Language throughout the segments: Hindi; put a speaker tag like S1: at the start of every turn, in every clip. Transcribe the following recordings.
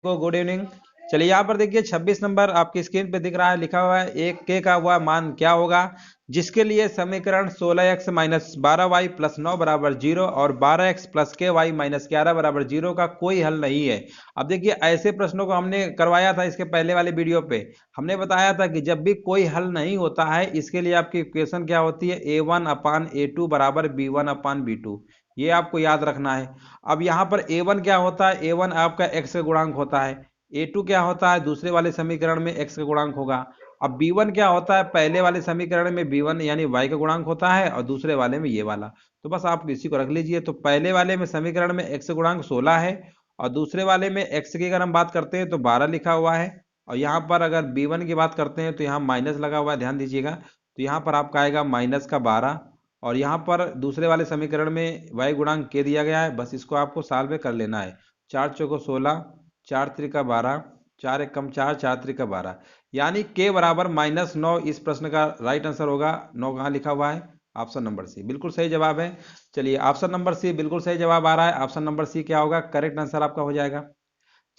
S1: को गुड इवनिंग। चलिए यहाँ पर देखिए 26 नंबर आपकी स्क्रीन पे दिख रहा है, लिखा हुआ है एक के का हुआ मान क्या होगा जिसके लिए समीकरण 16x माइनस 12y प्लस 9 बराबर 0 और 12x प्लस के वाई माइनस 11 बराबर 0 का कोई हल नहीं है। अब देखिए ऐसे प्रश्नों को हमने करवाया था इसके पहले वाले वीडियो पे। हमने बताया था कि जब भी कोई हल नहीं होता है इसके लिए आपकी इक्वेशन क्या होती है, a1/a2 बराबर b1/b2। ये आपको याद रखना है। अब यहाँ पर a1 क्या होता है, a1 आपका x का गुणांक होता है, a2 क्या होता है दूसरे वाले समीकरण में x का गुणांक होगा। अब b1 क्या होता है, पहले वाले समीकरण में b1 यानी y का गुणांक होता है और दूसरे वाले में ये वाला। तो बस आप इसी को रख लीजिए। तो पहले वाले में समीकरण में x का गुणांक 16 है और दूसरे वाले में x की अगर हम बात करते हैं तो 12 लिखा हुआ है। और यहाँ पर अगर b1 की बात करते हैं तो यहाँ माइनस लगा हुआ है, ध्यान दीजिएगा। तो यहाँ पर आपका आएगा माइनस का 12 और यहाँ पर दूसरे वाले समीकरण में y गुणांक के दिया गया है, बस इसको आपको साल में कर लेना है। 4 चौको 16, 4 त्रिका 12, 4 एकम 4, 4 त्रिका 12, यानी के बराबर -9। इस प्रश्न का राइट आंसर होगा 9 कहाँ लिखा हुआ है, ऑप्शन नंबर सी बिल्कुल सही जवाब है। चलिए ऑप्शन नंबर सी बिल्कुल सही जवाब आ रहा है। ऑप्शन नंबर सी क्या होगा, करेक्ट आंसर आपका हो जाएगा।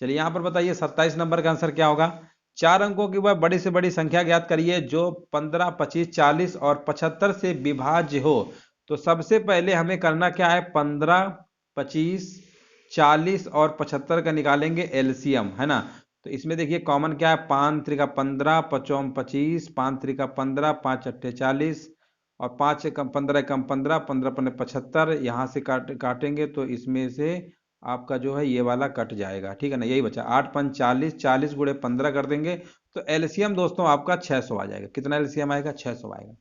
S1: चलिए यहाँ पर बताइए 27 नंबर का आंसर क्या होगा। 4 अंकों की वह बड़ी से बड़ी संख्या ज्ञात करिए जो 15, 25, 40 और 75 से विभाज्य हो। तो सबसे पहले हमें करना क्या है, 15, 25, 40 और 75 का निकालेंगे एलसीएम, है ना। तो इसमें देखिए कॉमन क्या है, 5 त्रिका 15, 5 25, 5 त्रिका 15, 5 अट्ठे 40 और 5 एकम 15 एकम 15, 15 पन्ने 75। यहाँ से काटेंगे तो इसमें से आपका जो है ये वाला कट जाएगा, ठीक है ना। यही बचा 8 पंच 40, 40 गुणे 15 कर देंगे तो एलसीएम दोस्तों आपका 600 आ जाएगा। कितना एलसीएम आएगा, 600 आएगा।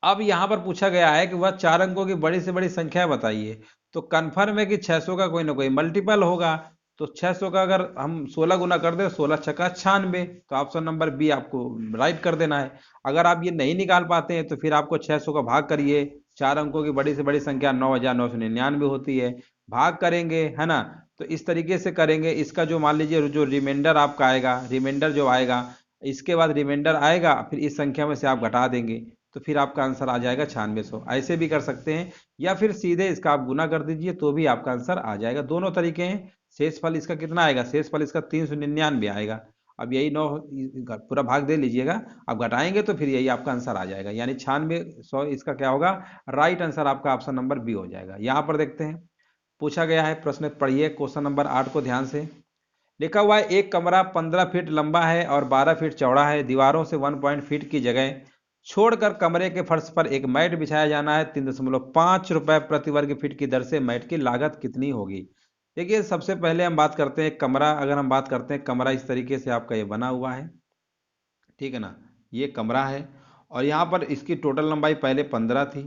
S1: अब यहां पर पूछा गया है कि वह 4 अंकों की बड़ी से बड़ी संख्या बताइए। तो कंफर्म है कि 600 का कोई ना कोई मल्टीपल होगा। तो 600 का अगर हम 16 गुना कर दें, 16 छक्का 96, तो ऑप्शन नंबर बी आपको राइट कर देना है। अगर आप ये नहीं निकाल पाते हैं तो फिर आपको 600 का भाग करिए। 4 अंकों की बड़ी से बड़ी संख्या 9999 होती है, भाग करेंगे, है ना। तो इस तरीके से करेंगे। इसका जो मान लीजिए जो रिमाइंडर आपका आएगा, रिमाइंडर जो आएगा, इसके बाद रिमाइंडर आएगा फिर इस संख्या में से आप घटा देंगे तो फिर आपका आंसर आ जाएगा 9600। ऐसे भी कर सकते हैं या फिर सीधे इसका आप गुना कर दीजिए तो भी आपका आंसर आ जाएगा। दोनों तरीके हैं। शेषफल इसका कितना आएगा, शेषफल इसका 399 आएगा। अब यही 9 पूरा भाग दे लीजिएगा, आप घटाएंगे तो फिर यही आपका आंसर आ जाएगा, यानी 9600 इसका क्या होगा, राइट आंसर आपका ऑप्शन नंबर बी हो जाएगा। यहाँ पर देखते हैं पूछा गया है प्रश्न, पढ़िए क्वेश्चन नंबर 8 को ध्यान से। लिखा हुआ है एक कमरा 15 फीट लंबा है और 12 फीट चौड़ा है। दीवारों से 1 फीट की जगह छोड़कर कमरे के फर्श पर एक मैट बिछाया जाना है। 3.5 रुपए प्रति वर्ग फीट की दर से मैट की लागत कितनी होगी। देखिए सबसे पहले हम बात करते हैं कमरा। अगर हम बात करते हैं कमरा, इस तरीके से आपका ये बना हुआ है, ठीक है ना। ये कमरा है और यहाँ पर इसकी टोटल लंबाई पहले 15 थी,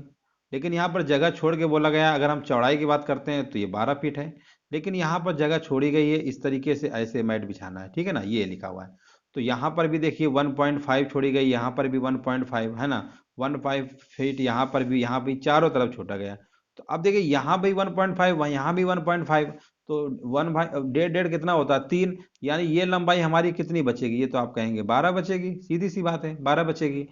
S1: लेकिन यहाँ पर जगह छोड़ के बोला गया। अगर हम चौड़ाई की बात करते हैं तो ये 12 फीट है, लेकिन यहाँ पर जगह छोड़ी गई है इस तरीके से, ऐसे मैट बिछाना है, ठीक है ना, ये लिखा हुआ है। तो यहाँ पर भी देखिए 1.5 छोड़ी गई, यहाँ पर भी 1.5, है ना। 1.5 फीट यहाँ पर भी, यहाँ भी चारों तरफ छोटा गया। तो अब देखिए यहाँ भी 1.5, वहाँ यहाँ भी 1.5, तो 1/डेढ़ कितना होता है, 3। यानी ये लंबाई हमारी कितनी बचेगी, ये तो आप कहेंगे 12 बचेगी, सीधी सी बात है 12 बचेगी।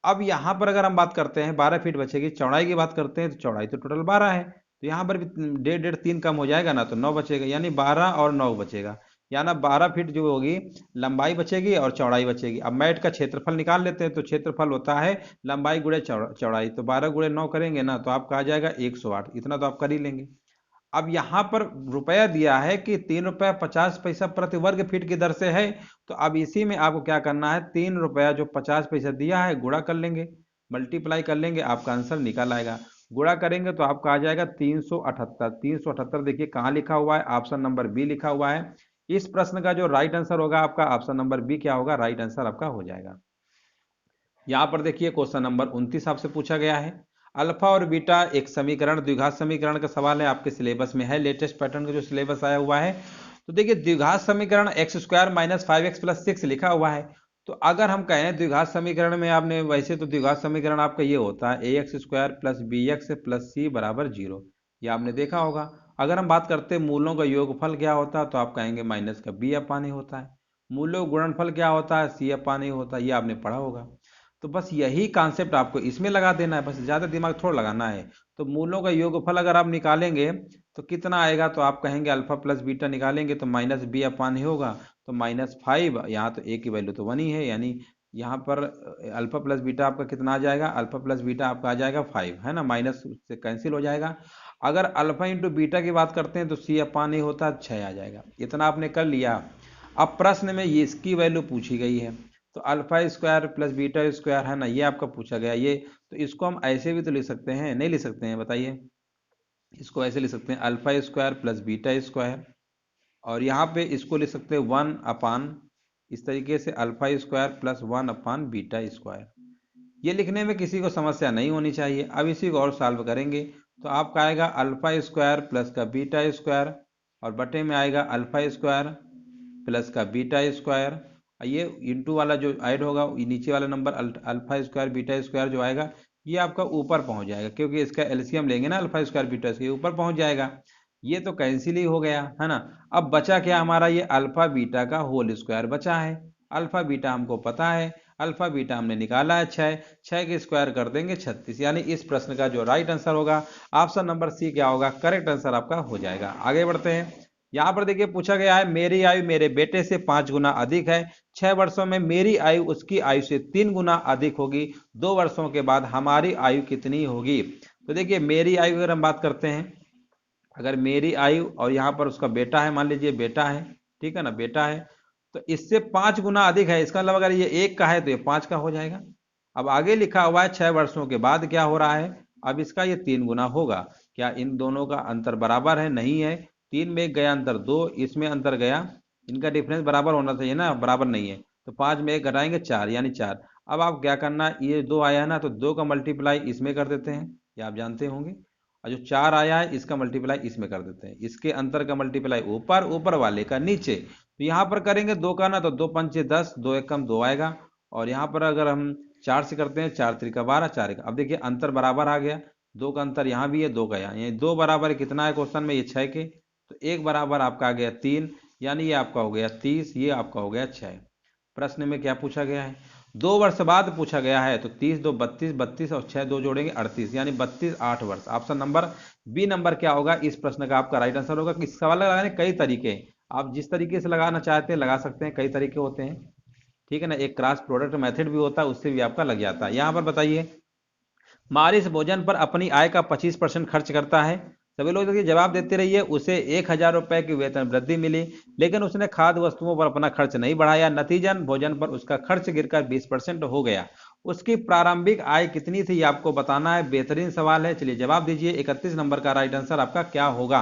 S1: अब यहाँ पर अगर हम बात करते हैं 12 फीट बचेगी, चौड़ाई की बात करते हैं तो चौड़ाई तो टोटल 12 है, तो यहाँ पर भी डेढ़ डेढ़ 3 कम हो जाएगा ना, तो 9 बचेगा, यानी 12 और 9 बचेगा। यानी 12 फीट जो होगी लंबाई बचेगी और चौड़ाई बचेगी। अब मैट का क्षेत्रफल निकाल लेते हैं। तो क्षेत्रफल होता है लंबाई गुणे चौड़ाई, तो 12 गुणे 9 करेंगे ना तो आपका आ जाएगा 108। इतना तो आप कर ही लेंगे। अब यहाँ पर रुपया दिया है कि 3 रुपया 50 पैसा प्रति वर्ग फीट की दर से है। तो अब इसी में आपको क्या करना है, 3 रुपया जो 50 पैसा दिया है गुणा कर लेंगे, मल्टीप्लाई कर लेंगे, आपका आंसर निकल आएगा। गुणा करेंगे तो आपका आ जाएगा 378। 378 देखिए कहाँ लिखा हुआ है, ऑप्शन नंबर बी लिखा हुआ है। इस प्रश्न का जो राइट आंसर होगा आपका ऑप्शन नंबर बी क्या होगा, राइट आंसर आपका हो जाएगा। यहाँ पर देखिए क्वेश्चन नंबर 29 आपसे पूछा गया है। अल्फा और बीटा एक समीकरण, द्विघात समीकरण का सवाल है, आपके सिलेबस में है, लेटेस्ट पैटर्न का जो सिलेबस आया हुआ है। तो देखिए द्विघात समीकरण x² माइनस 5x प्लस 6 लिखा हुआ है। तो अगर हम कहें द्विघात समीकरण में, आपने वैसे तो द्विघात समीकरण आपका ये होता है ax² plus bx plus c बराबर 0, ये आपने देखा होगा। अगर हम बात करते हैं मूलों का योगफल क्या होता है, तो आप कहेंगे माइनस का b अपानी होता है। मूलों गुणनफल क्या होता है, c अपानी होता है, ये आपने पढ़ा होगा। तो बस यही कॉन्सेप्ट आपको इसमें लगा देना है, बस ज़्यादा दिमाग थोड़ा लगाना है। तो मूलों का योगफल अगर आप निकालेंगे तो कितना आएगा, तो आप कहेंगे अल्फा प्लस बीटा निकालेंगे तो माइनस बी अपान ही होगा, तो -5, यहाँ तो ए की वैल्यू तो 1 ही है, यानी यहाँ पर अल्फा प्लस बीटा आपका कितना आ जाएगा, अल्फा प्लस बीटा आपका आ जाएगा 5, है ना, माइनस से कैंसिल हो जाएगा। अगर अल्फा इंटू बीटा की बात करते हैं तो सी अपान ही होता है, 6 आ जाएगा। इतना आपने कर लिया। अब प्रश्न में ये इसकी वैल्यू पूछी गई है, तो alpha square plus beta square, है ना, ये आपका पूछा गया ये, तो इसको हम ऐसे भी तो लिख सकते हैं, नहीं लिख सकते हैं, बताइए। इसको ऐसे लिख सकते हैं alpha square plus beta square, और यहाँ पे इसको लिख सकते हैं 1 अपान, इस तरीके से अल्फा स्क्वायर प्लस 1 अपान बीटा स्क्वायर। ये लिखने में किसी को समस्या नहीं होनी चाहिए। अब इसी को और सॉल्व करेंगे तो आपका आएगा अल्फा स्क्वायर प्लस का बीटा स्क्वायर, और बटे में आएगा अल्फा स्क्वायर प्लस का बीटा स्क्वायर, ये इंटू वाला जो ऐड होगा नीचे वाला number alpha square beta square जो आएगा ये आपका ऊपर पहुंच जाएगा, क्योंकि इसका एलसीएम लेंगे ना अल्फा स्क्वायर बीटा स्क्वायर, ऊपर पहुंच जाएगा। ये तो कैंसिल ही हो गया, है ना। अब बचा क्या हमारा, ये अल्फा बीटा का होल स्क्वायर बचा है। अल्फा बीटा हमको पता है, अल्फा बीटा हमने निकाला है 6, 6 के स्क्वायर कर देंगे 36, यानी इस प्रश्न का जो राइट आंसर होगा ऑप्शन नंबर सी क्या होगा, करेक्ट आंसर आपका हो जाएगा। आगे बढ़ते हैं। यहाँ पर देखिए पूछा गया है मेरी आयु मेरे बेटे से 5 गुना अधिक है, 6 वर्षों में मेरी आयु उसकी आयु से 3 गुना अधिक होगी, 2 वर्षों के बाद हमारी आयु कितनी होगी। तो देखिए मेरी आयु अगर हम बात करते हैं, अगर मेरी आयु और यहाँ पर उसका बेटा है, मान लीजिए बेटा है, ठीक है ना, बेटा है, तो इससे 5 गुना अधिक है, इसका मतलब अगर ये 1 का है तो ये 5 का हो जाएगा। अब आगे लिखा हुआ है 6 वर्षों के बाद क्या हो रहा है, अब इसका ये 3 गुना होगा। क्या इन दोनों का अंतर बराबर है, नहीं है, 3 में गया अंतर 2, इसमें अंतर गया, इनका डिफरेंस बराबर होना चाहिए ना, बराबर नहीं है, तो 5 में 1 घटाएंगे 4, यानी 4। अब आप क्या करना, ये 2 आया है ना, तो 2 का मल्टीप्लाई इसमें कर देते हैं, ये आप जानते होंगे, और जो 4 आया है इसका मल्टीप्लाई इसमें कर देते हैं, इसके अंतर का मल्टीप्लाई ऊपर, ऊपर वाले का नीचे। तो यहाँ पर करेंगे 2 का ना, तो 2 पंचे 10, 2 एक कम 2 आएगा, और यहाँ पर अगर हम 4 से करते हैं, 4 त्रिका 12, 4 एक, अब देखिए अंतर बराबर आ गया, 2 का अंतर यहाँ भी है, 2 का यहाँ, ये 2 बराबर कितना है क्वेश्चन में, ये 6 के, तो 1 बराबर आपका आ गया 3, यानी ये आपका हो गया 30, ये आपका हो गया 6। प्रश्न में क्या पूछा गया है, 2 वर्ष बाद पूछा गया है, तो 30 2 32, 32 और 6 2 जोड़ेंगे 38, यानी 32 8 वर्ष। ऑप्शन नंबर बी नंबर क्या होगा, इस प्रश्न का आपका राइट आंसर होगा। इस सवाल लगाने कई तरीके हैं, आप जिस तरीके से लगाना चाहते हैं लगा सकते हैं, कई तरीके होते हैं, ठीक है ना। एक क्रॉस प्रोडक्ट मेथड भी होता है, उससे भी आपका लग जाता है। यहाँ पर बताइए, मारिस भोजन पर अपनी आय का 25% खर्च करता है, सभी लोग देखिए जवाब देते रहिए। उसे 1000 रुपए की वेतन वृद्धि मिली, लेकिन उसने खाद्य वस्तुओं पर अपना खर्च नहीं बढ़ाया, नतीजन भोजन पर उसका खर्च गिरकर 20% हो गया। उसकी प्रारंभिक आय कितनी थी, आपको बताना है। बेहतरीन सवाल है, चलिए जवाब दीजिए। 31 नंबर का राइट आंसर आपका क्या होगा।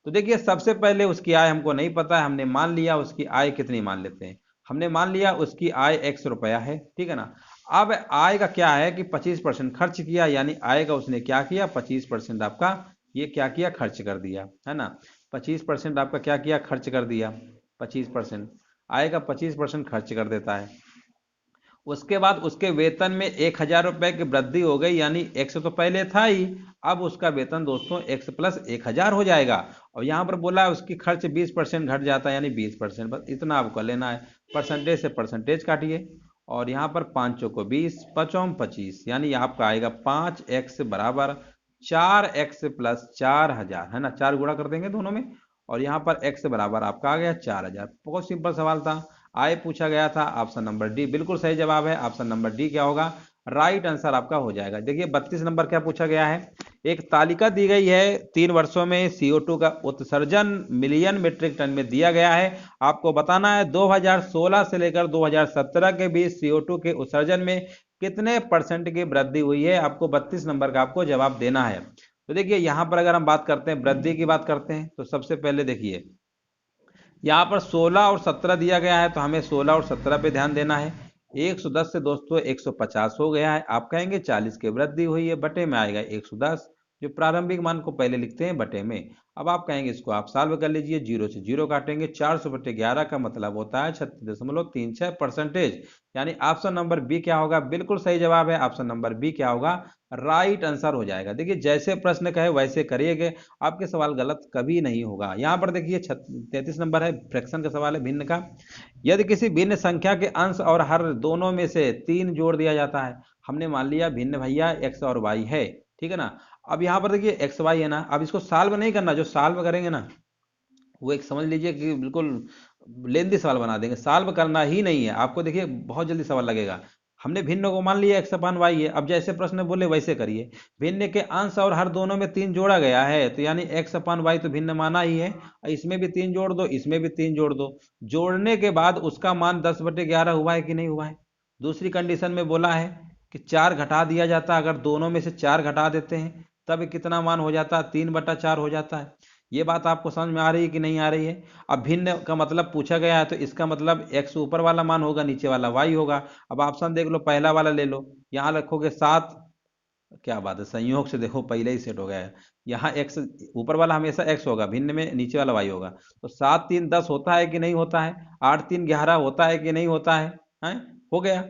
S1: तो देखिए सबसे पहले उसकी आय हमको नहीं पता है, हमने मान लिया उसकी आय कितनी, मान लेते हैं, हमने मान लिया उसकी आय 100 रुपया है, ठीक है ना। अब आय का क्या है कि 25% खर्च किया, यानी आय का उसने क्या किया, 25% आपका ये क्या किया, खर्च कर दिया, है ना। 25% आपका क्या किया, खर्च कर दिया, 25% आय का 25% खर्च कर देता है। उसके बाद उसके वेतन में 1000 रुपए की वृद्धि हो गई, यानी 100 तो पहले था ही, अब उसका वेतन दोस्तों 100 प्लस 1000 हो जाएगा। और यहाँ पर बोला है उसकी खर्च 20% घट जाता है, यानी 20%, बस इतना आपको लेना है। परसेंटेज से परसेंटेज काटिए, और यहाँ पर 5 को 20, 5 25, यानी आपका आएगा 5x बराबर 4x प्लस 4000, है ना, 4 गुणा कर देंगे दोनों में, और यहाँ पर x बराबर आपका आ गया 4000। बहुत सिंपल सवाल था, आय पूछा गया था। ऑप्शन नंबर डी बिल्कुल सही जवाब है। ऑप्शन नंबर डी क्या होगा, राइट आंसर आपका हो जाएगा। देखिए 32 नंबर क्या पूछा गया है, एक तालिका दी गई है, 3 वर्षों में CO2 का उत्सर्जन मिलियन मीट्रिक टन में दिया गया है। आपको बताना है 2016 से लेकर 2017 के बीच CO2 के उत्सर्जन में कितने परसेंट की वृद्धि हुई है, आपको 32 नंबर का आपको जवाब देना है। तो देखिए यहाँ पर अगर हम बात करते हैं, वृद्धि की बात करते हैं, तो सबसे पहले देखिए यहाँ पर 16 और 17 दिया गया है, तो हमें 16 और 17 पे ध्यान देना है। 110 से दोस्तों 150 हो गया है, आप कहेंगे 40 की वृद्धि हुई है, बटे में आएगा 110, जो प्रारंभिक मान को पहले लिखते हैं बटे में। अब आप कहेंगे इसको आप सॉल्व कर लीजिए, 0 से 0 काटेंगे, 400 बटे 11 का मतलब होता है 36.36%, यानी ऑप्शन नंबर बी क्या होगा, बिल्कुल सही जवाब है। ऑप्शन नंबर बी क्या होगा, राइट आंसर हो जाएगा। देखिए जैसे प्रश्न कहे वैसे करिएगा, आपके सवाल गलत कभी नहीं होगा। यहाँ पर देखिए 33 नंबर है, फ्रैक्शन का सवाल है, भिन्न का। यदि किसी भिन्न संख्या के अंश और हर दोनों में से 3 जोड़ दिया जाता है, हमने मान लिया भिन्न भैया x और y है, ठीक है ना। अब यहाँ पर देखिए एक्स वाई है ना, अब इसको सॉल्व नहीं करना, जो सॉल्व करेंगे ना वो एक समझ लीजिए कि बिल्कुल लेंदी सवाल बना देंगे, सॉल्व करना ही नहीं है आपको। देखिए बहुत जल्दी सवाल लगेगा। हमने भिन्न को मान लिया एक्स अपान वाई है, अब जैसे प्रश्न बोले वैसे करिए। भिन्न के अंश और हर दोनों में 3 जोड़ा गया है, तो यानी एक्स अपान वाई तो भिन्न माना ही है, इसमें भी 3 जोड़ दो, इसमें भी 3 जोड़ दो। जोड़ने के बाद उसका मान 10/11 हुआ है कि नहीं हुआ है। दूसरी कंडीशन में बोला है कि 4 घटा दिया जाता, अगर दोनों में से 4 घटा देते हैं तब कितना मान हो जाता है, 3/4 हो जाता है। ये बात आपको समझ में आ रही है कि नहीं आ रही है। अब भिन्न का मतलब पूछा गया है, तो इसका मतलब x ऊपर वाला मान होगा, नीचे वाला y होगा। अब ऑप्शन देख लो, पहला वाला ले लो, यहाँ रखोगे 7, क्या बात है, संयोग से देखो पहले ही सेट हो गया है। यहाँ x ऊपर वाला हमेशा x होगा, भिन्न में नीचे वाला y होगा। तो 7 3 10 होता है कि नहीं होता है, 8 3 11 होता है कि नहीं होता है? हो गया।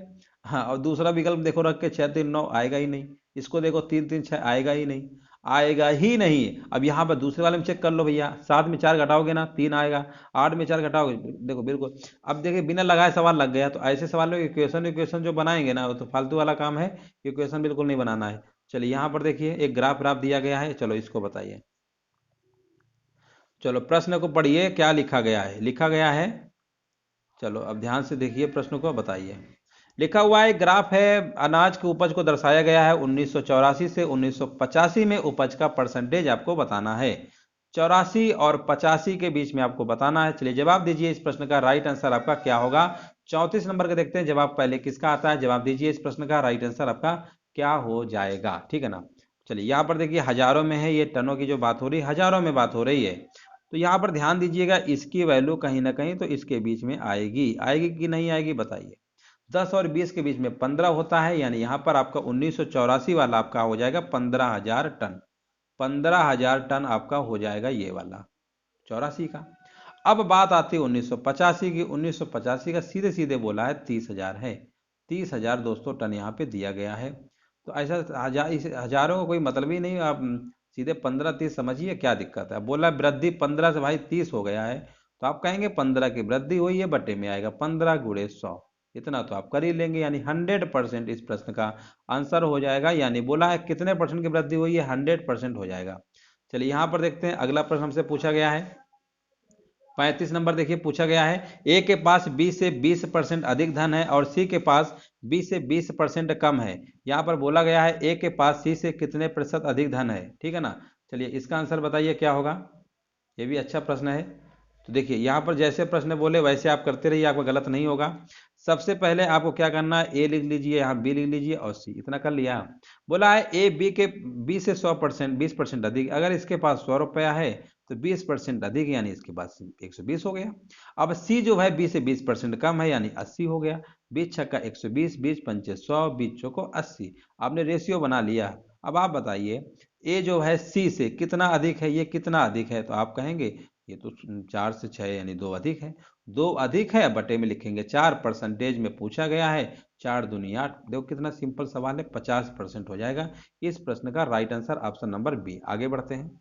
S1: हाँ, और दूसरा विकल्प देखो रख के 6 3 9 आएगा ही नहीं। इसको देखो 3 3 6 आएगा ही नहीं, आएगा ही नहीं। अब यहाँ पर दूसरे वाले में चेक कर लो भैया, 7 में 4 घटाओगे ना 3 आएगा, 8 में 4 घटाओगे, देखो बिल्कुल। अब देखिए बिना लगाए सवाल लग गया, तो ऐसे सवालों में इक्वेशन इक्वेशन जो बनाएंगे ना वो तो फालतू वाला काम है, इक्वेशन बिल्कुल नहीं बनाना है। चलिए यहाँ पर देखिए एक ग्राफ ग्राफ दिया गया है, चलो इसको बताइए। चलो प्रश्न को पढ़िए, क्या लिखा गया है, लिखा गया है, चलो अब ध्यान से देखिए प्रश्न को बताइए। लिखा हुआ है ग्राफ है, अनाज की उपज को दर्शाया गया है 1984 से 1985 में उपज का परसेंटेज आपको बताना है। 84 और 85 के बीच में आपको बताना है। चलिए जवाब दीजिए, इस प्रश्न का राइट आंसर आपका क्या होगा। 34 नंबर का देखते हैं जवाब पहले किसका आता है, जवाब दीजिए इस प्रश्न का राइट आंसर आपका क्या हो जाएगा, ठीक है ना। चलिए यहाँ पर देखिए हजारों में है, ये टनों की जो बात हो रही है हजारों में बात हो रही है, तो यहाँ पर ध्यान दीजिएगा, इसकी वैल्यू कहीं ना कहीं तो इसके बीच में आएगी, आएगी कि नहीं आएगी बताइए। 10 और 20 के बीच में 15 होता है, यानी यहाँ पर आपका 1984 वाला आपका हो जाएगा 15,000 टन, 15,000 टन आपका हो जाएगा ये वाला 84 का। अब बात आती है 1985 की, 1985 का सीधे सीधे बोला है 30,000 है, 30,000 दोस्तों टन यहाँ पे दिया गया है। तो ऐसा हजारों का कोई मतलब ही नहीं, आप सीधे 15 30 समझिए, क्या दिक्कत है। बोला वृद्धि 15 से भाई 30 हो गया है, तो आप कहेंगे 15 की वृद्धि हुई है, बटे में आएगा 15 गुणे 100, इतना तो आप कर ही लेंगे, यानी 100% इस प्रश्न का आंसर हो जाएगा। यानी बोला है कितने परसेंट की वृद्धि हुई है, 100% हो जाएगा। चलिए यहाँ पर देखते हैं अगला प्रश्न हमसे पूछा गया है, 35 नंबर देखिए पूछा गया है, ए के पास 20 से 20% अधिक धन है और सी के पास 20 से 20% कम है। यहाँ पर बोला गया है ए के पास सी से कितने प्रतिशत अधिक धन है, ठीक है ना। चलिए इसका आंसर बताइए क्या होगा, ये भी अच्छा प्रश्न है। तो देखिए यहाँ पर जैसे प्रश्न बोले वैसे आप करते रहिए, आपका गलत नहीं होगा। सबसे पहले आपको क्या करना है, ए लिख लीजिए, यहाँ बी लिख लीजिए और सी, इतना कर लिया। बोला है ए बी के 20 से 100% 20% अधिक, अगर इसके पास 100 रुपया है तो 20% अधिक यानी इसके पास 120 हो गया। अब सी जो है 20 से 20% कम है, यानी 80 हो गया। 20 छक्का 120, 20 पंचे 100, 20 चौको 80, आपने रेशियो बना लिया। अब आप बताइए ए जो है सी से कितना अधिक है, ये कितना अधिक है, तो आप कहेंगे ये तो 4 से 6 यानी 2 अधिक है, 2 अधिक है, बटे में लिखेंगे 4, परसेंटेज में पूछा गया है, 4 दूनी 8, देखो कितना सिंपल सवाल है, 50% हो जाएगा। इस प्रश्न का right answer option number b. आगे बढ़ते हैं,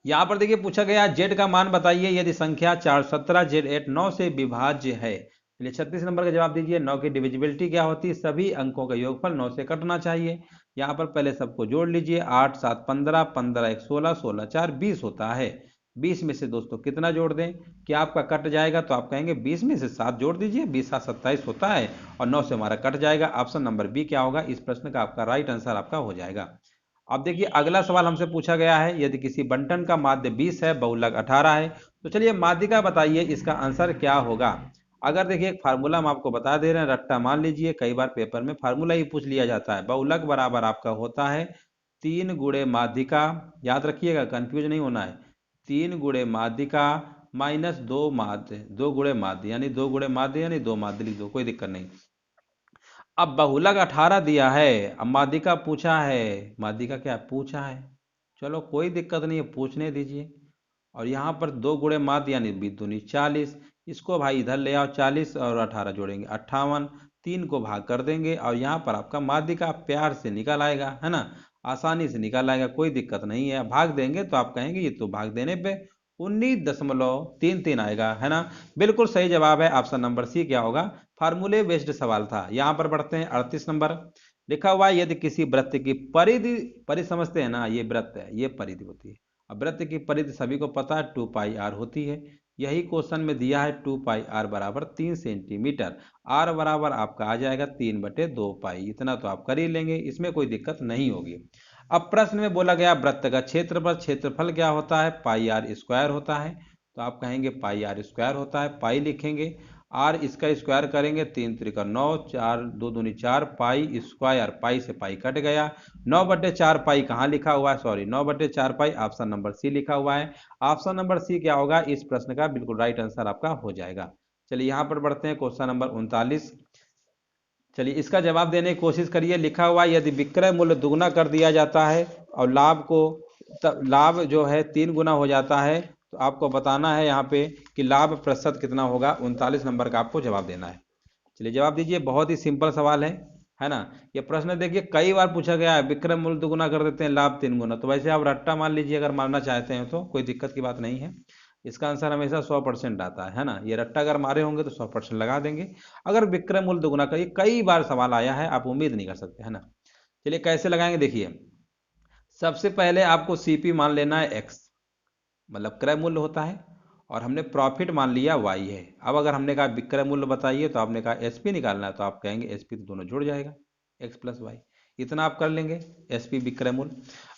S1: यहाँ पर देखिए पूछा गया जेड का मान बताइए यदि संख्या 417 जेड 8 9 से विभाज्य है। चलिए 36 नंबर का जवाब दीजिए, 9 की डिविजिबिलिटी क्या होती है, सभी अंकों का योगफल 9 से कटना चाहिए। यहाँ पर पहले सबको जोड़ लीजिए, 8 7 15, 15 1 16, 16 4 20 होता है। 20 में से दोस्तों कितना जोड़ दें कि आपका कट जाएगा, तो आप कहेंगे 20 में से 7 जोड़ दीजिए, 20 7 27 होता है और 9 से हमारा कट जाएगा। ऑप्शन नंबर बी क्या होगा, इस प्रश्न का आपका राइट आंसर आपका हो जाएगा। अब देखिए अगला सवाल हमसे पूछा गया है, यदि किसी बंटन का माध्य 20 है बहुलक 18 है, तो चलिए माध्यिका बताइए इसका आंसर क्या होगा। अगर देखिए एक फार्मूला हम आपको बता दे रहे हैं, रट्टा मान लीजिए, कई बार पेपर में फार्मूला ही पूछ लिया जाता है। बहुलक बराबर आपका होता है 3 गुणे माध्यिका, याद रखिएगा कंफ्यूज नहीं होना है, 3 गुणे माध्यिका माइनस 2 माध्य, 2 गुणे माध्य यानी 2 गुणे माध्य यानी 2 माध्य लिख दो, कोई दिक्कत नहीं। अब बहुलक 18 दिया है, अब माध्यिका पूछा है, माध्यिका क्या पूछा है, चलो कोई दिक्कत नहीं है, पूछने दीजिए। और यहाँ पर 2 गुणे माध्य यानी 20 दूनी 40, इसको भाई इधर ले आओ, 40 और 18 जोड़ेंगे 58, 3 को भाग कर देंगे और यहाँ पर आपका माध्यिका प्यार से निकल आएगा, है ना, आसानी से निकल आएगा, कोई दिक्कत नहीं है। भाग देंगे तो आप कहेंगे ये तो भाग देने पे 19.33 आएगा, है ना। बिल्कुल सही जवाब है ऑप्शन नंबर सी क्या होगा, फार्मूले बेस्ड सवाल था। यहाँ पर बढ़ते हैं 38 नंबर, लिखा हुआ है यदि किसी वृत्त की परिधि, परिधि समझते हैं ना, ये वृत्त है, ये परिधि होती है। अब वृत्त की परिधि सभी को पता है 2πr होती है। यही क्वेश्चन में दिया है 2πr बराबर 3 सेंटीमीटर। आर बराबर आपका आ जाएगा 3/2π। इतना तो आप कर ही लेंगे, इसमें कोई दिक्कत नहीं होगी। अब प्रश्न में बोला गया वृत्त का क्षेत्रफल, क्षेत्रफल क्या होता है, πr² होता है। तो आप कहेंगे πr² होता है, पाई लिखेंगे, आर इसका स्क्वायर करेंगे, 3 त्रिका 9, 4 2 दूनी 4, पाई स्क्वायर, पाई से पाई कट गया, 9/4 पाई कहाँ लिखा हुआ है, सॉरी 9/4 पाई ऑप्शन नंबर सी लिखा हुआ है। ऑप्शन नंबर सी क्या होगा, इस प्रश्न का बिल्कुल राइट आंसर आपका हो जाएगा। चलिए यहाँ पर बढ़ते हैं क्वेश्चन नंबर 39। चलिए इसका जवाब देने की कोशिश करिए। लिखा हुआ यदि विक्रय मूल्य दुगना कर दिया जाता है और लाभ को लाभ जो है 3 गुना हो जाता है, तो आपको बताना है यहाँ पे कि लाभ प्रतिशत कितना होगा। 39 नंबर का आपको जवाब देना है। चलिए जवाब दीजिए, बहुत ही सिंपल सवाल है ना। ये प्रश्न देखिए कई बार पूछा गया है, विक्रय मूल्य दुगुना कर देते हैं, लाभ 3 गुना। तो वैसे आप रट्टा मान लीजिए, अगर मारना चाहते हैं तो कोई दिक्कत की बात नहीं है। इसका आंसर हमेशा 100% आता है ना। ये रट्टा अगर मारे होंगे तो 100% लगा देंगे। अगर विक्रय मूल्य दुगुना का, ये कई बार सवाल आया है, आप उम्मीद नहीं कर सकते, है ना। चलिए कैसे लगाएंगे, देखिए सबसे पहले आपको सीपी मान लेना है एक्स, मतलब क्रय मूल्य होता है, और हमने प्रॉफिट मान लिया वाई है। अब अगर हमने कहा विक्रय मूल्य बताइए, तो आपने कहा एसपी निकालना है, तो आप कहेंगे एसपी, तो दोनों जुड़ जाएगा, एक्स प्लस वाई। इतना आप कर लेंगे, एसपी विक्रय मूल्य।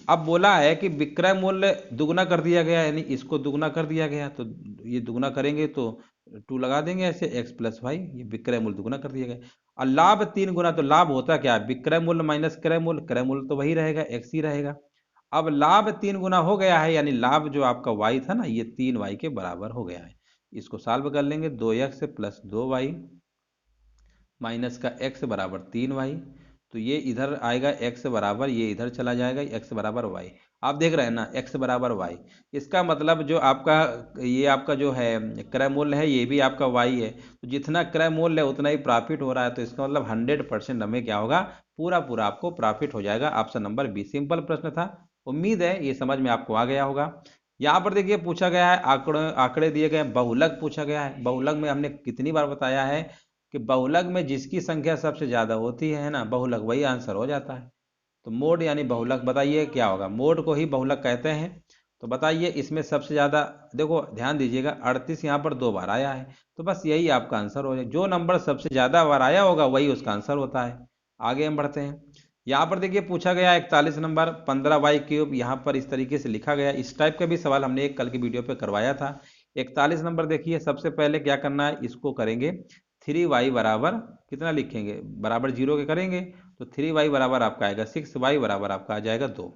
S1: अब बोला है कि विक्रय मूल्य दुगना कर दिया गया, यानी इसको दुगना कर दिया गया, तो ये दुगना करेंगे तो 2 लगा देंगे ऐसे, एक्स प्लस वाई, ये विक्रय मूल्य दुगना कर दिया गया। और लाभ 3 गुना, तो लाभ होता क्या है, विक्रय मूल्य माइनस क्रय मूल्य तो वही रहेगा, एक्स ही रहेगा। अब लाभ 3 गुना हो गया है, यानी लाभ जो आपका y था ना, ये 3y के बराबर हो गया है। इसको सॉल्व कर लेंगे, 2x प्लस 2y माइनस का x बराबर 3y। तो ये इधर आएगा x बराबर, ये इधर चला जाएगा, x बराबर y। आप देख रहे हैं ना, x बराबर y। इसका मतलब जो आपका ये आपका जो है क्रय मूल्य है, ये भी आपका y है। तो जितना क्रय मूल्य है उतना ही प्रॉफिट हो रहा है, तो इसका मतलब 100% हमें क्या होगा, पूरा पूरा आपको प्रॉफिट हो जाएगा। Option number B. सिंपल प्रश्न था, उम्मीद है ये समझ में आपको आ गया होगा। यहाँ पर देखिए पूछा गया है आंकड़े, आंकड़े दिए गए, बहुलक पूछा गया है। बहुलक में हमने कितनी बार बताया है कि बहुलक में जिसकी संख्या सबसे ज्यादा होती है ना, बहुलक वही आंसर हो जाता है। तो मोड यानी बहुलक, बताइए क्या होगा, मोड को ही बहुलक कहते हैं। तो बताइए इसमें सबसे ज्यादा, देखो ध्यान दीजिएगा 38 यहाँ पर 2 बार आया है, तो बस यही आपका आंसर हो जाएगा। जो नंबर सबसे ज्यादा बार आया होगा वही उसका आंसर होता है। आगे हम बढ़ते हैं। यहाँ पर देखिए पूछा गया 41 नंबर 15y3, यहाँ पर इस तरीके से लिखा गया। इस टाइप का भी सवाल हमने एक कल की वीडियो पे करवाया था। 41 नंबर देखिए, सबसे पहले क्या करना है, इसको करेंगे 3y बराबर कितना लिखेंगे, बराबर 0 के करेंगे, तो 3y बराबर आपका आएगा 6y बराबर आपका आ जाएगा 2।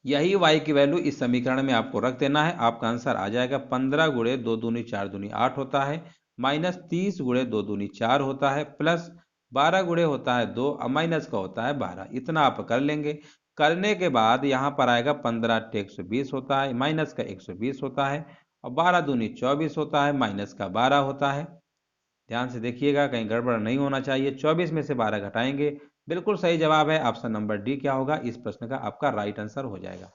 S1: यही y की वैल्यू इस समीकरण में आपको रख देना है, आपका आंसर आ जाएगा 15 गुणे 2 दूनी 4 दूनी 8 होता है, माइनस 30 गुणे 2 दूनी 4 होता है, प्लस 12 गुणे होता है 2, माइनस का होता है 12। इतना आप कर लेंगे। करने के बाद यहाँ पर आएगा 15 × 120 होता है, माइनस का 120 होता है, और 12 दूनी 24 होता है, माइनस का 12 होता है। ध्यान से देखिएगा, कहीं गड़बड़ नहीं होना चाहिए। 24 में से 12 घटाएंगे, बिल्कुल सही जवाब है ऑप्शन नंबर डी। क्या होगा, इस प्रश्न का आपका राइट आंसर हो जाएगा।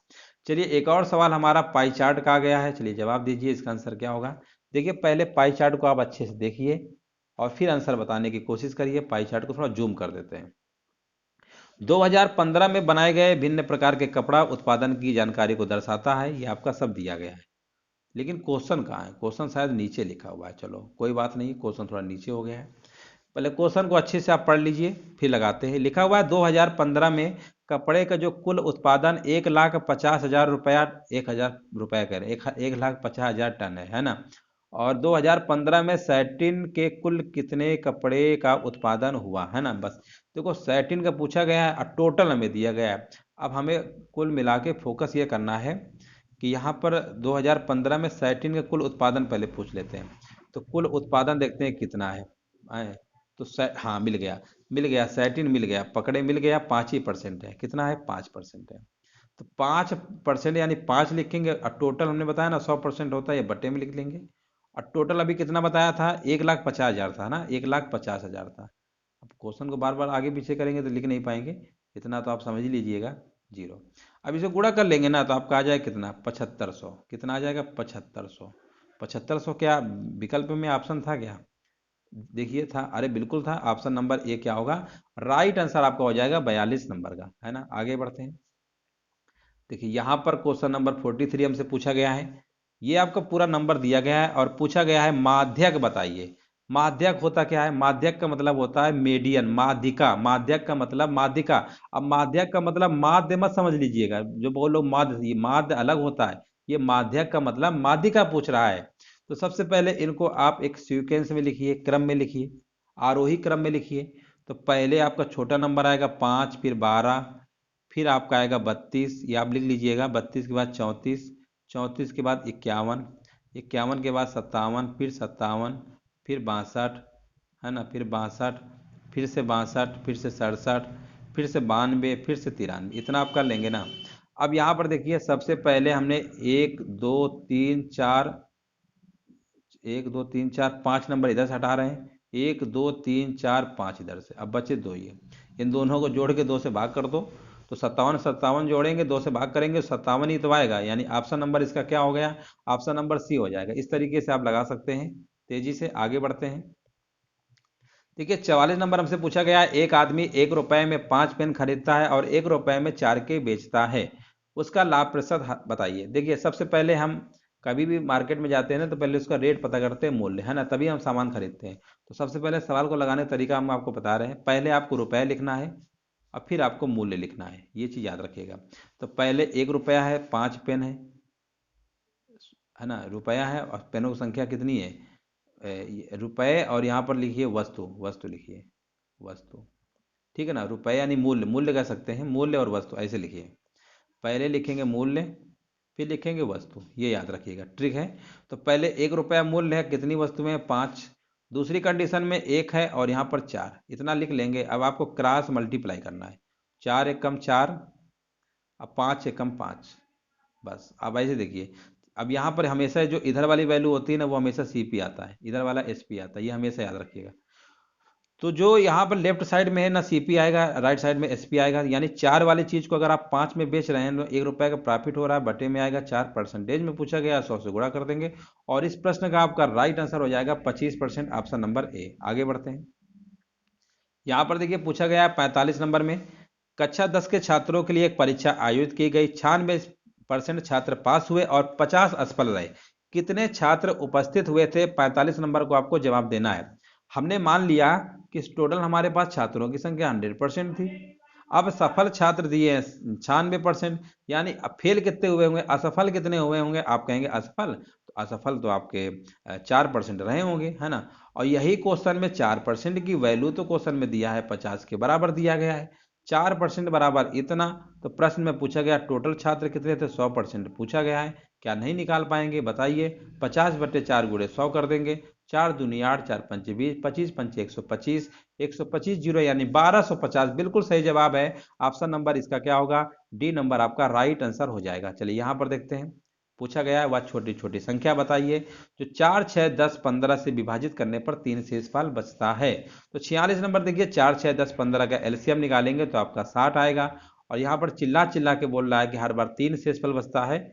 S1: चलिए एक और सवाल हमारा पाई चार्ट का आ गया है। चलिए जवाब दीजिए, इसका आंसर क्या होगा। देखिए पहले पाई चार्ट को आप अच्छे से देखिए और फिर आंसर बताने की कोशिश करिए। पाई चार्ट को थोड़ा जूम कर देते हैं। 2015 में बनाए गए भिन्न प्रकार के कपड़ा उत्पादन की जानकारी को दर्शाता है। ये आपका सब दिया गया है, लेकिन क्वेश्चन कहाँ है, क्वेश्चन शायद नीचे लिखा हुआ है। चलो कोई बात नहीं, क्वेश्चन थोड़ा नीचे हो गया है। पहले क्वेश्चन को अच्छे से आप पढ़ लीजिए, फिर लगाते हैं। लिखा हुआ है 2015 में कपड़े का जो कुल उत्पादन 1,50,000 रुपया, 1,000 रुपया कह रहे, 1,50,000 टन है ना। और 2015 में सैटिन के कुल कितने कपड़े का उत्पादन हुआ, है ना। बस देखो सैटिन का पूछा गया है और टोटल हमें दिया गया है। अब हमें कुल मिला के फोकस ये करना है कि यहाँ पर 2015 में सैटिन का कुल उत्पादन पहले पूछ लेते हैं। तो कुल उत्पादन देखते हैं कितना है। तो हाँ मिल गया, मिल गया, सैटिन मिल गया, पकड़े मिल गया, 5% है। कितना है, 5% है। तो 5% यानी 5 लिखेंगे, और टोटल हमने बताया ना 100% होता है, ये बट्टे में लिख लेंगे। और टोटल अभी कितना बताया था, 1,50,000 था ना, 1,50,000 था। अब क्वेश्चन को बार बार आगे पीछे करेंगे तो लिख नहीं पाएंगे, इतना तो आप समझ ही लीजिएगा, 0। अब इसे गुणा कर लेंगे ना, तो आपका आ जाएगा कितना, 7500। कितना आ जाएगा, 7500। 7500 क्या विकल्प में ऑप्शन था क्या, देखिए था, अरे बिल्कुल था, ऑप्शन नंबर ए क्या होगा, राइट आंसर आपका हो जाएगा 42 नंबर का, है ना। आगे बढ़ते हैं। देखिए यहाँ पर क्वेश्चन नंबर 43 हमसे पूछा गया है। ये आपका पूरा नंबर दिया गया है और पूछा गया है माध्यक बताइए। माध्यक होता क्या है, माध्यक का मतलब होता है मीडियन, माध्यिका, माध्यक का मतलब माध्यिका। अब माध्यक का मतलब माध्य मत समझ लीजिएगा, जो बहुत लोग माध्य, ये माध्य अलग होता है, ये माध्यक का मतलब माध्यिका पूछ रहा है। तो सबसे पहले इनको आप एक सीक्वेंस में लिखिए, क्रम में लिखिए, आरोही क्रम में लिखिए। तो पहले आपका छोटा नंबर आएगा 5, फिर 12, फिर आपका आएगा 32, ये आप लिख लीजिएगा, 32 के बाद 34, 34 के बाद 51, 51 के बाद 57, फिर 57, फिर 62, है ना, फिर 62, फिर से 62, फिर से 67, फिर से 92, फिर से 93, इतना आप कर लेंगे ना। अब यहाँ पर देखिए सबसे पहले हमने 1 2 3 4, 1 2 3 4 5 नंबर इधर से हटा रहे हैं, 1 2 3 4 5 इधर से, अब बचे दो, ये इन दोनों को जोड़ के 2 से भाग कर दो। तो 57 57 जोड़ेंगे, 2 से भाग करेंगे, 57 ही तो आएगा, यानी ऑप्शन नंबर इसका क्या हो गया, ऑप्शन नंबर सी हो जाएगा। इस तरीके से आप लगा सकते हैं। तेजी से आगे बढ़ते हैं। देखिए 44 नंबर हमसे पूछा गया है, एक आदमी 1 रुपए में 5 पेन खरीदता है और 1 रुपए में 4 के बेचता है, उसका लाभ प्रतिशत बताइए। देखिए सबसे पहले हम कभी भी मार्केट में जाते हैं ना, तो पहले उसका रेट पता करते हैं, मूल्य, है ना, तभी हम सामान खरीदते हैं। तो सबसे पहले सवाल को लगाने का तरीका हम आपको बता रहे हैं। पहले आपको रुपए लिखना है और फिर आपको मूल्य लिखना है, ये चीज़ याद रखिएगा। तो पहले 1 रुपया है, 5 पेन है ना, रुपया है और पेनों की संख्या कितनी है, रुपए, और यहाँ पर लिखिए वस्तु, वस्तु लिखिए, वस्तु, ठीक है ना। रुपए यानी मूल्य, मूल्य कह सकते हैं, मूल्य और वस्तु ऐसे लिखिए। पहले लिखेंगे मूल्य, फिर लिखेंगे वस्तु, ये याद रखिएगा, ट्रिक है। तो पहले 1 रुपया मूल्य है, कितनी वस्तुएं हैं, 5। दूसरी कंडीशन में 1 है और यहाँ पर 4, इतना लिख लेंगे। अब आपको क्रॉस मल्टीप्लाई करना है, 4 एकम 4, अब 5 एकम 5, बस। अब ऐसे देखिए, अब यहाँ पर हमेशा जो इधर वाली वैल्यू होती है ना, वो हमेशा सी पी आता है, इधर वाला एस पी आता है, ये हमेशा याद रखिएगा। तो जो यहाँ पर लेफ्ट साइड में है ना, सीपी आएगा, राइट साइड में एसपी आएगा, यानी 4 वाली चीज को अगर आप 5 में बेच रहे हैं तो 1 रुपए का प्रॉफिट हो रहा है, बटे में आएगा 4, परसेंटेज में पूछा गया 100 से गुणा कर देंगे। और इस प्रश्न का आपका राइट आंसर हो जाएगा 25%, ऑप्शन नंबर ए। आगे बढ़ते हैं। यहाँ पर देखिए पूछा गया है 45 नंबर में, कक्षा 10 के छात्रों के लिए एक परीक्षा आयोजित की गई, 96% छात्र पास हुए और 50 असफल रहे, कितने छात्र उपस्थित हुए थे, 45 नंबर को आपको जवाब देना है। हमने मान लिया कि टोटल हमारे पास छात्रों की संख्या 100% थी। अब सफल छात्र दिए 96%, यानी अब फेल कितने हुए होंगे, असफल कितने हुए होंगे, आप कहेंगे असफल, तो असफल तो आपके 4% रहे होंगे, है ना। और यही क्वेश्चन में 4% की वैल्यू तो क्वेश्चन में दिया है 50 के बराबर दिया गया है, 4% बराबर इतना। तो प्रश्न में पूछा गया टोटल छात्र कितने थे, 100% पूछा गया है। क्या नहीं निकाल पाएंगे बताइए, 50/4 गुणे 100 कर देंगे, 4 दूनी 8, 4 पंचे 20, 25 पंचे 125, 125 जीरो यानी 1250, बिल्कुल सही जवाब है। ऑप्शन नंबर इसका क्या होगा, डी नंबर आपका राइट आंसर हो जाएगा। चलिए यहाँ पर देखते हैं, पूछा गया है वह छोटी छोटी संख्या बताइए जो 4 6 10 15 से विभाजित करने पर 3 शेषफल बचता है। तो 46 नंबर देखिए, 4 6 10 15 का एलसीएम निकालेंगे तो आपका 60 आएगा। और यहाँ पर चिल्ला चिल्ला के बोल रहा है कि हर बार 3 शेषफल बचता है,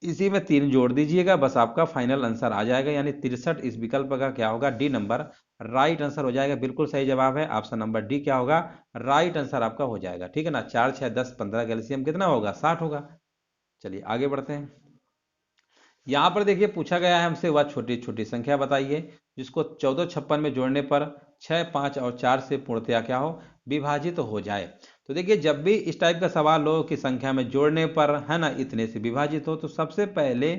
S1: इसी में 3 जोड़ दीजिएगा, बस आपका फाइनल आंसर आ जाएगा, यानी 63 इस विकल्प का क्या होगा, डी नंबर राइट आंसर हो जाएगा। बिल्कुल सही जवाब है, ऑप्शन नंबर डी क्या होगा, राइट आंसर आपका हो जाएगा, ठीक है ना। 4 6 10 15 का एलसीएम कितना होगा, 60 होगा। चलिए आगे बढ़ते हैं। यहाँ पर देखिए पूछा गया है हमसे वह छोटी छोटी संख्या बताइए जिसको 1456 में जोड़ने पर 6 5 और 4 से पूर्णतया क्या हो, विभाजित हो जाए। तो देखिए जब भी इस टाइप का सवाल हो कि संख्या में जोड़ने पर, है ना, इतने से विभाजित हो, तो सबसे पहले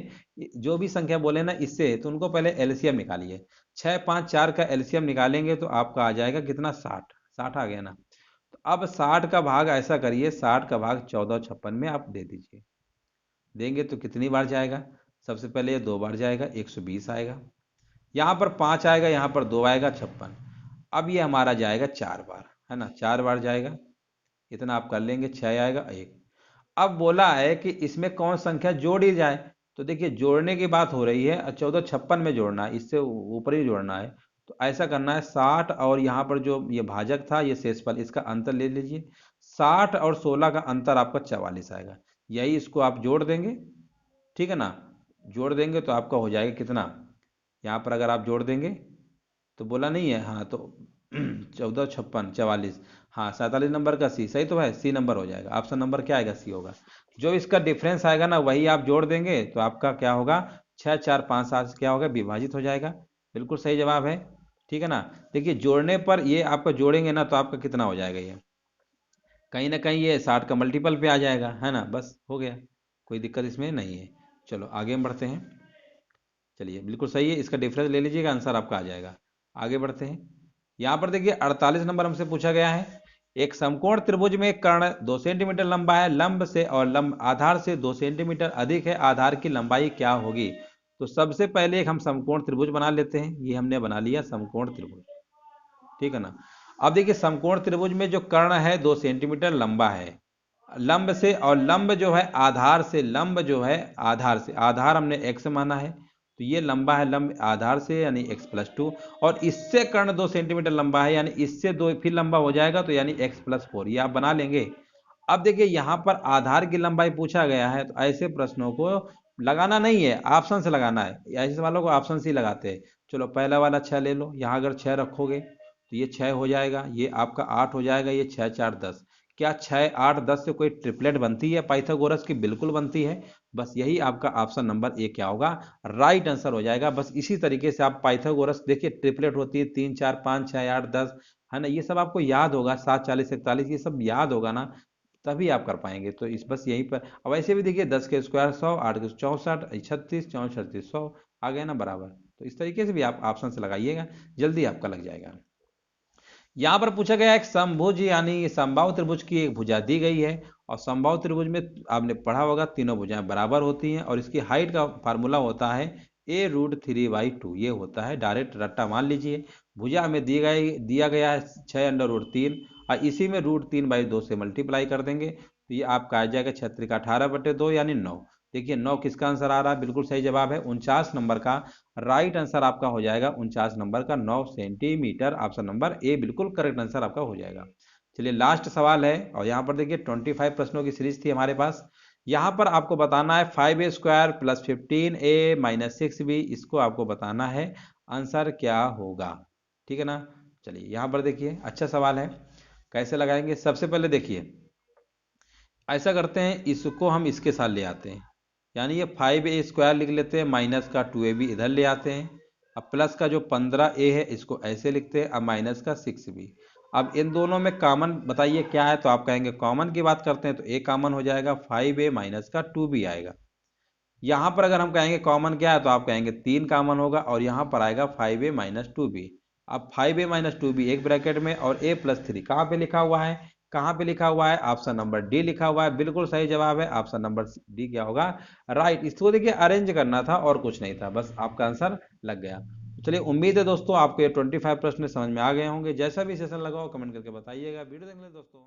S1: जो भी संख्या बोले ना इससे, तो उनको पहले एलसीएम निकालिए। 6 5 4 का एलसीएम निकालेंगे तो आपका आ जाएगा कितना, 60, 60 आ गया ना। तो अब 60 का भाग ऐसा करिए, 60 का भाग 1456 में आप दे दीजिए, देंगे तो कितनी बार जाएगा, सबसे पहले ये 2 बार जाएगा, 120 आएगा, यहाँ पर 5 आएगा, यहाँ पर 2 आएगा, 56। अब ये हमारा जाएगा 4 बार, है ना, 4 बार जाएगा, इतना आप कर लेंगे, 6 आएगा, 1। अब बोला है कि इसमें कौन संख्या जोड़ी जाए, तो देखिए जोड़ने की बात हो रही है, 1456 में जोड़ना है, इससे ऊपर ही जोड़ना है। तो ऐसा करना है, 60 और यहाँ पर जो ये भाजक था, ये शेषफल, इसका अंतर ले लीजिए, 60 और 16 का अंतर आपका 44 आएगा, यही इसको आप जोड़ देंगे, ठीक है ना। जोड़ देंगे तो आपका हो जाएगा कितना, यहाँ पर अगर आप जोड़ देंगे तो बोला नहीं है, हाँ तो 14, 56, 44, हाँ 47 नंबर का सी सही तो है, सी नंबर हो जाएगा। ऑप्शन नंबर क्या आएगा, सी होगा। जो इसका डिफरेंस आएगा ना वही आप जोड़ देंगे तो आपका क्या होगा, 6, 4, 5, 7 क्या होगा, विभाजित हो जाएगा। बिल्कुल सही जवाब है। ठीक है ना। देखिए जोड़ने पर ये आपका जोड़ेंगे ना तो आपका कितना हो जाएगा, ये कहीं ना कहीं ये 60 का मल्टीपल पे आ जाएगा, है ना, बस हो गया, कोई दिक्कत इसमें नहीं है। चलो आगे हम बढ़ते हैं। चलिए बिल्कुल सही है, इसका डिफरेंस ले लीजिएगा, आंसर आपका आ जाएगा। आगे बढ़ते हैं। यहाँ पर देखिए 48 नंबर हमसे पूछा गया है। एक समकोण त्रिभुज में एक कर्ण 2 सेंटीमीटर लंबा है, लंब से और लंब आधार से 2 सेंटीमीटर अधिक है, आधार की लंबाई क्या होगी। तो सबसे पहले एक हम समकोण त्रिभुज बना लेते हैं, ये हमने बना लिया समकोण त्रिभुज। ठीक है ना। अब देखिए समकोण त्रिभुज में जो कर्ण है 2 सेंटीमीटर लंबा है, लंब से और लंब जो है आधार से, लंब जो है आधार से, आधार हमने x माना है तो ये लंबा है लंब आधार से यानी x+2, और इससे कर्ण 2 सेंटीमीटर लंबा है यानी इससे दो फिर लंबा हो जाएगा तो यानी x+4, ये आप बना लेंगे। अब देखिए यहाँ पर आधार की लंबाई पूछा गया है तो ऐसे प्रश्नों को लगाना नहीं है, ऑप्शन से लगाना है, ऐसे वालों को ऑप्शन से ही लगाते हैं। चलो पहला वाला 6 ले लो, यहाँ अगर 6 रखोगे तो ये 6 हो जाएगा, ये आपका 8 हो जाएगा, ये 6, 4, 10। क्या 6, 8, 10 से कोई ट्रिपलेट बनती है पाइथागोरस की, बिल्कुल बनती है। बस यही आपका ऑप्शन नंबर ए क्या होगा, राइट आंसर हो जाएगा। बस इसी तरीके से आप पाइथागोरस देखिए, ट्रिपलेट होती है 3, 4, 5, 6, 8, 10, है ना, ये सब आपको याद होगा, 7, 40, 41 ये सब याद होगा ना, तभी आप कर पाएंगे। तो इस बस यहीं पर, अब ऐसे भी देखिए 10 के स्क्वायर 100, 8 के 64, 36, 34, 100 आ गया ना बराबर। तो इस तरीके से भी आप ऑप्शन से लगाइएगा, जल्दी आपका लग जाएगा। यहाँ पर पूछा गया एक समभुज यानी समबाहु त्रिभुज की एक भुजा दी गई है, और समबाहु त्रिभुज में आपने पढ़ा होगा तीनों भुजाएं बराबर होती हैं, और इसकी हाइट का फार्मूला होता है a√3/2, ये होता है, डायरेक्ट रट्टा मान लीजिए। भुजा हमें दिया गया है 6√3, और इसी में √3/2 से मल्टीप्लाई कर देंगे तो ये आपका आ जाएगा 6×18/2 यानी 9। देखिए 9 किसका आंसर आ रहा है, बिल्कुल सही जवाब है 49 नंबर का, राइट आंसर आपका हो जाएगा 49 नंबर का 9 सेंटीमीटर, ऑप्शन नंबर ए बिल्कुल करेक्ट आंसर आपका हो जाएगा। चलिए लास्ट सवाल है, और यहाँ पर देखिए 25 प्रश्नों की सीरीज थी हमारे पास। यहाँ पर आपको बताना है 5a² + 15a - 6b, इसको आपको बताना है आंसर क्या होगा। ठीक है ना। चलिए यहाँ पर देखिए अच्छा सवाल है, कैसे लगाएंगे, सबसे पहले देखिए ऐसा करते हैं, इसको हम इसके साथ ले आते हैं, यानी ये 5a² लिख लेते हैं, माइनस का 2ab इधर ले आते हैं, अब प्लस का जो 15a है इसको ऐसे लिखते हैं, अब माइनस का 6b। अब इन दोनों में कॉमन बताइए क्या है, तो आप कहेंगे कॉमन की बात करते हैं तो a कॉमन हो जाएगा, 5a माइनस का 2b आएगा। यहाँ पर अगर हम कहेंगे कॉमन क्या है तो आप कहेंगे 3 कॉमन होगा, और यहाँ पर आएगा 5a माइनस 2b। अब 5a माइनस 2b एक ब्रैकेट में, और a+3 कहाँ पे लिखा हुआ है, कहाँ पे लिखा हुआ है, ऑप्शन नंबर डी लिखा हुआ है, बिल्कुल सही जवाब है, ऑप्शन नंबर डी क्या होगा, राइट। इसको देखिए अरेंज करना था और कुछ नहीं था, बस आपका आंसर लग गया। चलिए उम्मीद है दोस्तों आपको ये 25 प्रश्न समझ में आ गए होंगे, जैसा भी सेशन लगाओ कमेंट करके बताइएगा। वीडियो देखने दोस्तों।